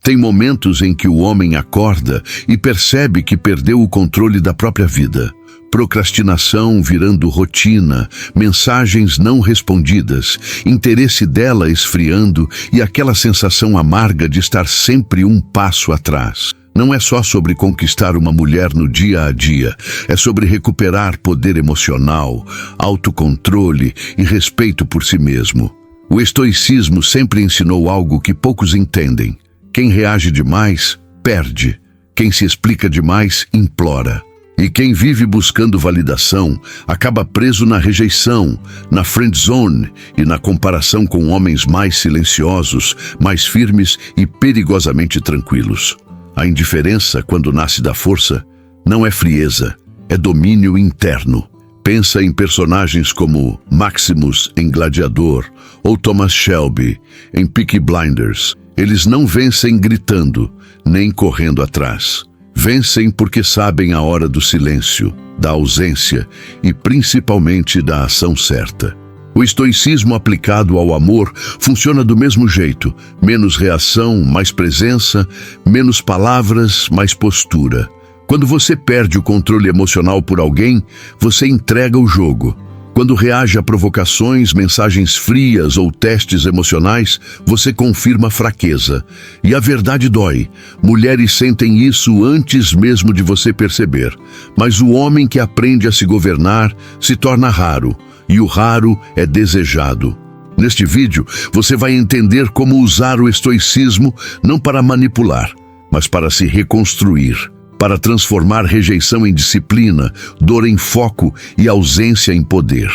Tem momentos em que o homem acorda e percebe que perdeu o controle da própria vida. Procrastinação virando rotina, mensagens não respondidas, interesse dela esfriando e aquela sensação amarga de estar sempre um passo atrás. Não é só sobre conquistar uma mulher no dia a dia, é sobre recuperar poder emocional, autocontrole e respeito por si mesmo. O estoicismo sempre ensinou algo que poucos entendem. Quem reage demais, perde. Quem se explica demais, implora. E quem vive buscando validação, acaba preso na rejeição, na friend zone e na comparação com homens mais silenciosos, mais firmes e perigosamente tranquilos. A indiferença, quando nasce da força, não é frieza, é domínio interno. Pensa em personagens como Maximus em Gladiador ou Thomas Shelby em Peaky Blinders. Eles não vencem gritando, nem correndo atrás. Vencem porque sabem a hora do silêncio, da ausência e principalmente da ação certa. O estoicismo aplicado ao amor funciona do mesmo jeito. Menos reação, mais presença, menos palavras, mais postura. Quando você perde o controle emocional por alguém, você entrega o jogo. Quando reage a provocações, mensagens frias ou testes emocionais, você confirma fraqueza. E a verdade dói. Mulheres sentem isso antes mesmo de você perceber. Mas o homem que aprende a se governar se torna raro. E o raro é desejado. Neste vídeo, você vai entender como usar o estoicismo não para manipular, mas para se reconstruir. Para transformar rejeição em disciplina, dor em foco e ausência em poder.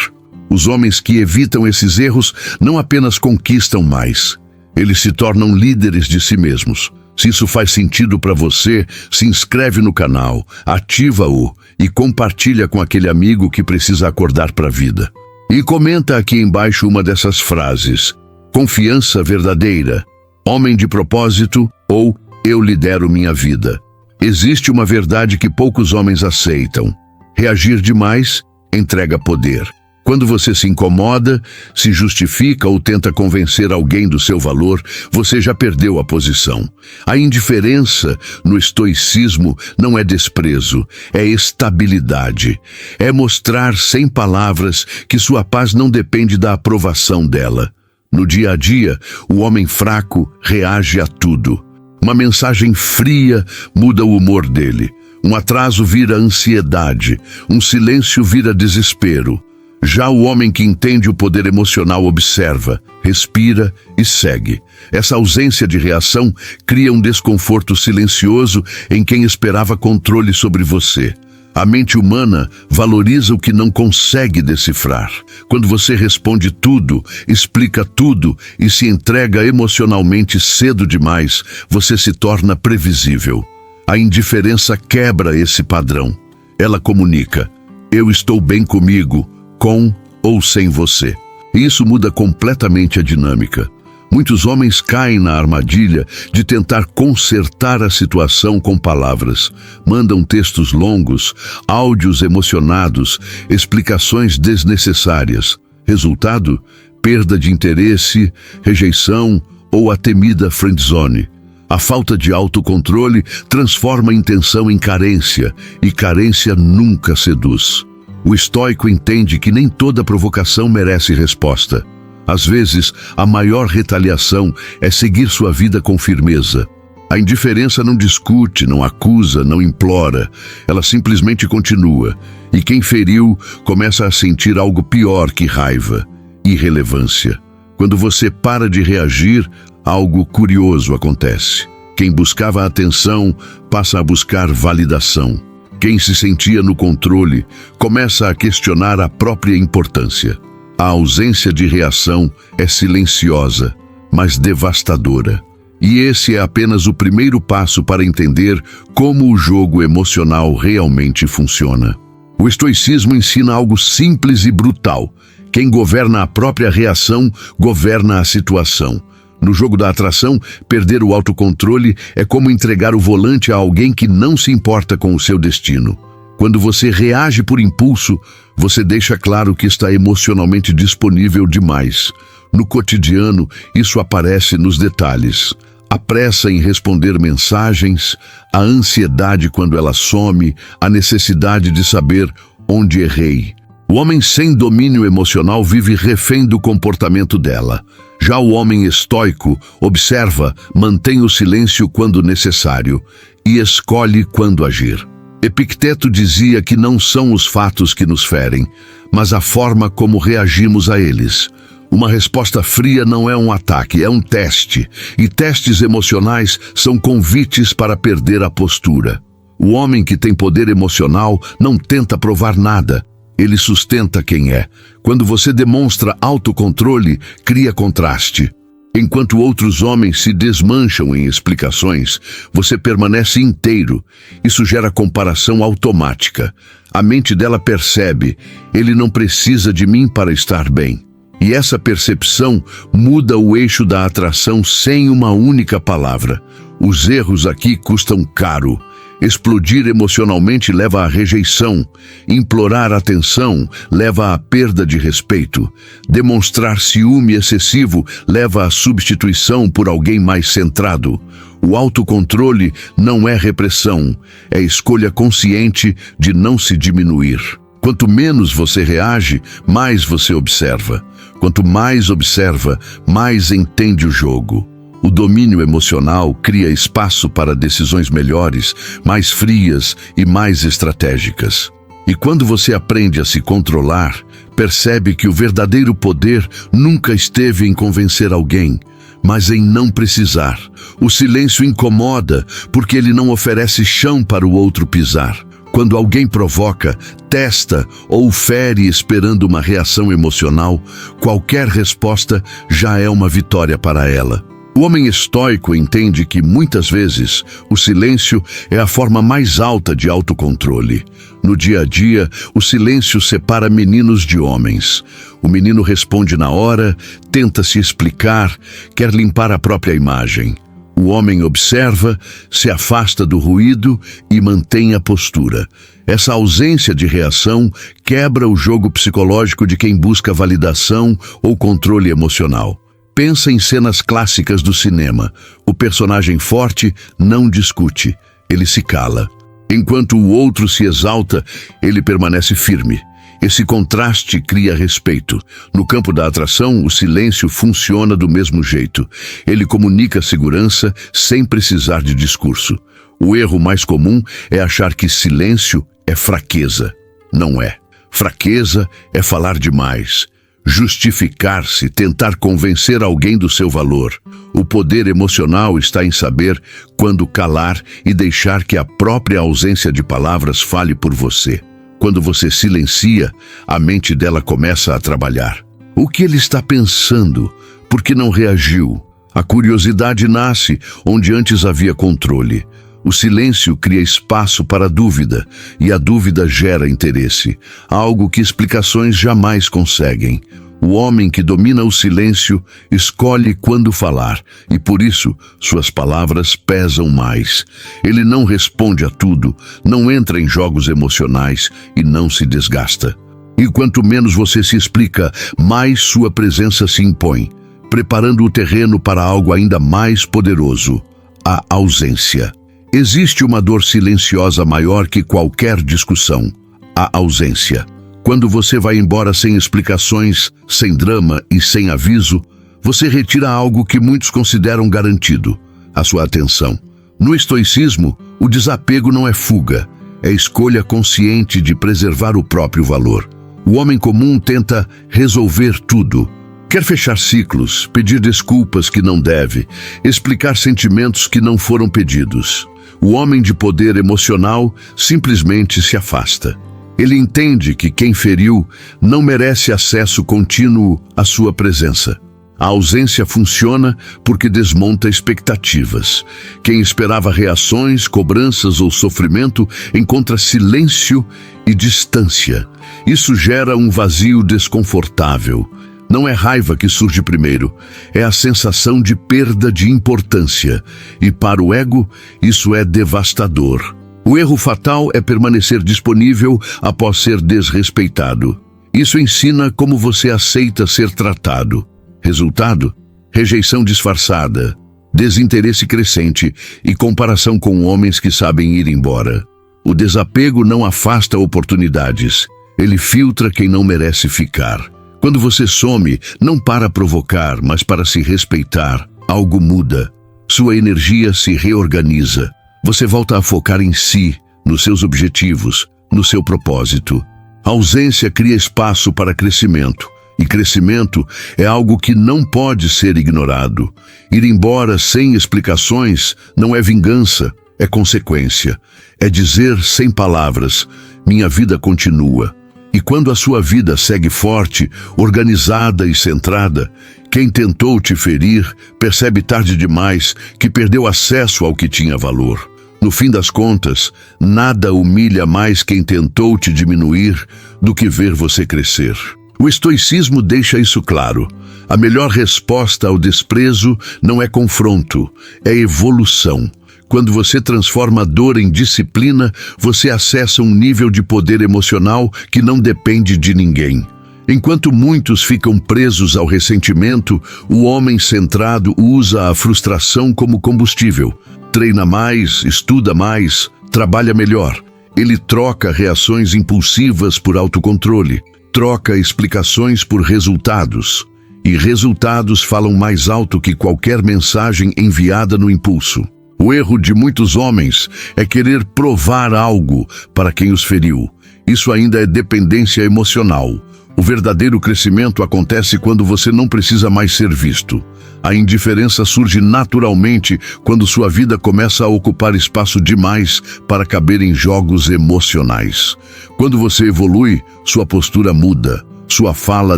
Os homens que evitam esses erros não apenas conquistam mais, eles se tornam líderes de si mesmos. Se isso faz sentido para você, se inscreve no canal, ativa-o e compartilha com aquele amigo que precisa acordar para a vida. E comenta aqui embaixo uma dessas frases: confiança verdadeira, homem de propósito ou eu lidero minha vida. Existe uma verdade que poucos homens aceitam. Reagir demais entrega poder. Quando você se incomoda, se justifica ou tenta convencer alguém do seu valor, você já perdeu a posição. A indiferença no estoicismo não é desprezo, é estabilidade. É mostrar sem palavras que sua paz não depende da aprovação dela. No dia a dia, o homem fraco reage a tudo. Uma mensagem fria muda o humor dele. Um atraso vira ansiedade. Um silêncio vira desespero. Já o homem que entende o poder emocional observa, respira e segue. Essa ausência de reação cria um desconforto silencioso em quem esperava controle sobre você. A mente humana valoriza o que não consegue decifrar. Quando você responde tudo, explica tudo e se entrega emocionalmente cedo demais, você se torna previsível. A indiferença quebra esse padrão. Ela comunica: eu estou bem comigo, com ou sem você. E isso muda completamente a dinâmica. Muitos homens caem na armadilha de tentar consertar a situação com palavras. Mandam textos longos, áudios emocionados, explicações desnecessárias. Resultado? Perda de interesse, rejeição ou a temida friendzone. A falta de autocontrole transforma a intenção em carência, e carência nunca seduz. O estoico entende que nem toda provocação merece resposta. Às vezes, a maior retaliação é seguir sua vida com firmeza. A indiferença não discute, não acusa, não implora. Ela simplesmente continua. E quem feriu começa a sentir algo pior que raiva: irrelevância. Quando você para de reagir, algo curioso acontece. Quem buscava atenção passa a buscar validação. Quem se sentia no controle começa a questionar a própria importância. A ausência de reação é silenciosa, mas devastadora. E esse é apenas o primeiro passo para entender como o jogo emocional realmente funciona. O estoicismo ensina algo simples e brutal. Quem governa a própria reação, governa a situação. No jogo da atração, perder o autocontrole é como entregar o volante a alguém que não se importa com o seu destino. Quando você reage por impulso, você deixa claro que está emocionalmente disponível demais. No cotidiano, isso aparece nos detalhes. A pressa em responder mensagens, a ansiedade quando ela some, a necessidade de saber onde errei. O homem sem domínio emocional vive refém do comportamento dela. Já o homem estoico observa, mantém o silêncio quando necessário e escolhe quando agir. Epicteto dizia que não são os fatos que nos ferem, mas a forma como reagimos a eles. Uma resposta fria não é um ataque, é um teste. E testes emocionais são convites para perder a postura. O homem que tem poder emocional não tenta provar nada. Ele sustenta quem é. Quando você demonstra autocontrole, cria contraste. Enquanto outros homens se desmancham em explicações, você permanece inteiro. Isso gera comparação automática. A mente dela percebe, ele não precisa de mim para estar bem. E essa percepção muda o eixo da atração sem uma única palavra. Os erros aqui custam caro. Explodir emocionalmente leva à rejeição. Implorar atenção leva à perda de respeito. Demonstrar ciúme excessivo leva à substituição por alguém mais centrado. O autocontrole não é repressão, é escolha consciente de não se diminuir. Quanto menos você reage, mais você observa. Quanto mais observa, mais entende o jogo. O domínio emocional cria espaço para decisões melhores, mais frias e mais estratégicas. E quando você aprende a se controlar, percebe que o verdadeiro poder nunca esteve em convencer alguém, mas em não precisar. O silêncio incomoda porque ele não oferece chão para o outro pisar. Quando alguém provoca, testa ou fere esperando uma reação emocional, qualquer resposta já é uma vitória para ela. O homem estoico entende que, muitas vezes, o silêncio é a forma mais alta de autocontrole. No dia a dia, o silêncio separa meninos de homens. O menino responde na hora, tenta se explicar, quer limpar a própria imagem. O homem observa, se afasta do ruído e mantém a postura. Essa ausência de reação quebra o jogo psicológico de quem busca validação ou controle emocional. Pensa em cenas clássicas do cinema. O personagem forte não discute, ele se cala. Enquanto o outro se exalta, ele permanece firme. Esse contraste cria respeito. No campo da atração, o silêncio funciona do mesmo jeito. Ele comunica segurança sem precisar de discurso. O erro mais comum é achar que silêncio é fraqueza. Não é. Fraqueza é falar demais. Justificar-se, tentar convencer alguém do seu valor. O poder emocional está em saber quando calar e deixar que a própria ausência de palavras fale por você. Quando você silencia, a mente dela começa a trabalhar. O que ele está pensando? Por que não reagiu? A curiosidade nasce onde antes havia controle. O silêncio cria espaço para a dúvida, e a dúvida gera interesse, algo que explicações jamais conseguem. O homem que domina o silêncio escolhe quando falar, e por isso suas palavras pesam mais. Ele não responde a tudo, não entra em jogos emocionais e não se desgasta. E quanto menos você se explica, mais sua presença se impõe, preparando o terreno para algo ainda mais poderoso: a ausência. Existe uma dor silenciosa maior que qualquer discussão: a ausência. Quando você vai embora sem explicações, sem drama e sem aviso, você retira algo que muitos consideram garantido: a sua atenção. No estoicismo, o desapego não é fuga, é escolha consciente de preservar o próprio valor. O homem comum tenta resolver tudo. Quer fechar ciclos, pedir desculpas que não deve, explicar sentimentos que não foram pedidos. O homem de poder emocional simplesmente se afasta. Ele entende que quem feriu não merece acesso contínuo à sua presença. A ausência funciona porque desmonta expectativas. Quem esperava reações, cobranças ou sofrimento encontra silêncio e distância. Isso gera um vazio desconfortável. Não é raiva que surge primeiro, é a sensação de perda de importância. E para o ego, isso é devastador. O erro fatal é permanecer disponível após ser desrespeitado. Isso ensina como você aceita ser tratado. Resultado: rejeição disfarçada. desinteresse crescente e comparação com homens que sabem ir embora. O desapego não afasta oportunidades, ele filtra quem não merece ficar. Quando você some, não para provocar, mas para se respeitar, algo muda. Sua energia se reorganiza. Você volta a focar em si, nos seus objetivos, no seu propósito. A ausência cria espaço para crescimento. E crescimento é algo que não pode ser ignorado. Ir embora sem explicações não é vingança, é consequência. É dizer sem palavras, minha vida continua. E quando a sua vida segue forte, organizada e centrada, quem tentou te ferir percebe tarde demais que perdeu acesso ao que tinha valor. No fim das contas, nada humilha mais quem tentou te diminuir do que ver você crescer. O estoicismo deixa isso claro. A melhor resposta ao desprezo não é confronto, é evolução. Quando você transforma a dor em disciplina, você acessa um nível de poder emocional que não depende de ninguém. Enquanto muitos ficam presos ao ressentimento, o homem centrado usa a frustração como combustível. Treina mais, estuda mais, trabalha melhor. Ele troca reações impulsivas por autocontrole. Troca explicações por resultados, e resultados falam mais alto que qualquer mensagem enviada no impulso. O erro de muitos homens é querer provar algo para quem os feriu. Isso ainda é dependência emocional. O verdadeiro crescimento acontece quando você não precisa mais ser visto. A indiferença surge naturalmente quando sua vida começa a ocupar espaço demais para caber em jogos emocionais. Quando você evolui, sua postura muda, sua fala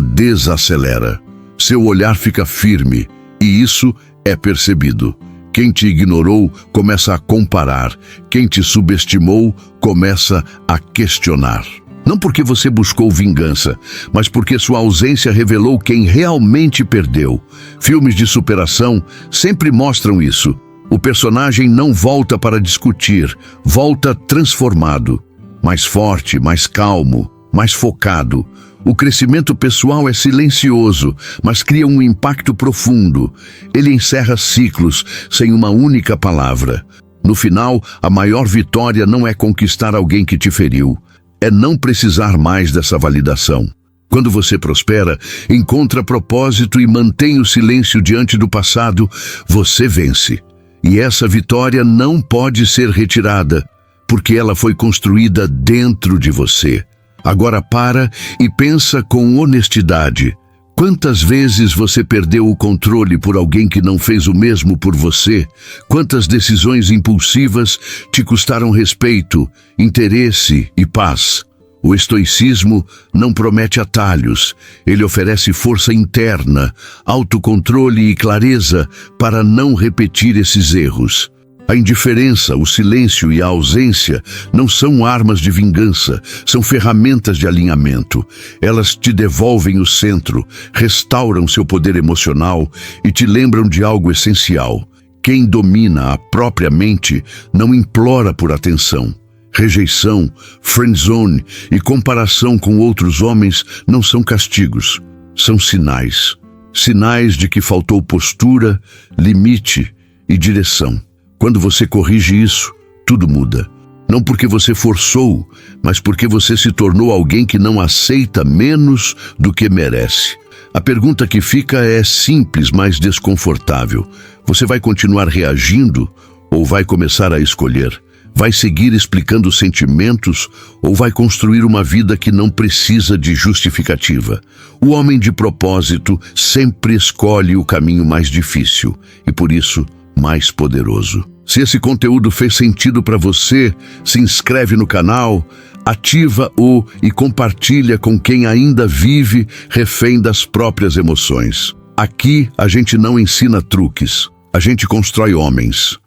desacelera. Seu olhar fica firme, e isso é percebido. Quem te ignorou começa a comparar, quem te subestimou começa a questionar. Não porque você buscou vingança, mas porque sua ausência revelou quem realmente perdeu. Filmes de superação sempre mostram isso. O personagem não volta para discutir, volta transformado. Mais forte, mais calmo, mais focado. O crescimento pessoal é silencioso, mas cria um impacto profundo. Ele encerra ciclos sem uma única palavra. No final, a maior vitória não é conquistar alguém que te feriu. É não precisar mais dessa validação. Quando você prospera, encontra propósito e mantém o silêncio diante do passado, você vence. E essa vitória não pode ser retirada, porque ela foi construída dentro de você. Agora para e pensa com honestidade. Quantas vezes você perdeu o controle por alguém que não fez o mesmo por você? Quantas decisões impulsivas te custaram respeito, interesse e paz? O estoicismo não promete atalhos, ele oferece força interna, autocontrole e clareza para não repetir esses erros. A indiferença, o silêncio e a ausência não são armas de vingança, são ferramentas de alinhamento. Elas te devolvem o centro, restauram seu poder emocional e te lembram de algo essencial. Quem domina a própria mente não implora por atenção. Rejeição, friendzone e comparação com outros homens não são castigos, são sinais. Sinais de que faltou postura, limite e direção. Quando você corrige isso, tudo muda. Não porque você forçou, mas porque você se tornou alguém que não aceita menos do que merece. A pergunta que fica é simples, mas desconfortável. Você vai continuar reagindo ou vai começar a escolher? Vai seguir explicando sentimentos ou vai construir uma vida que não precisa de justificativa? O homem de propósito sempre escolhe o caminho mais difícil e, por isso, mais poderoso. Se esse conteúdo fez sentido para você, se inscreve no canal, ativa-o e compartilha com quem ainda vive refém das próprias emoções. Aqui a gente não ensina truques, a gente constrói homens.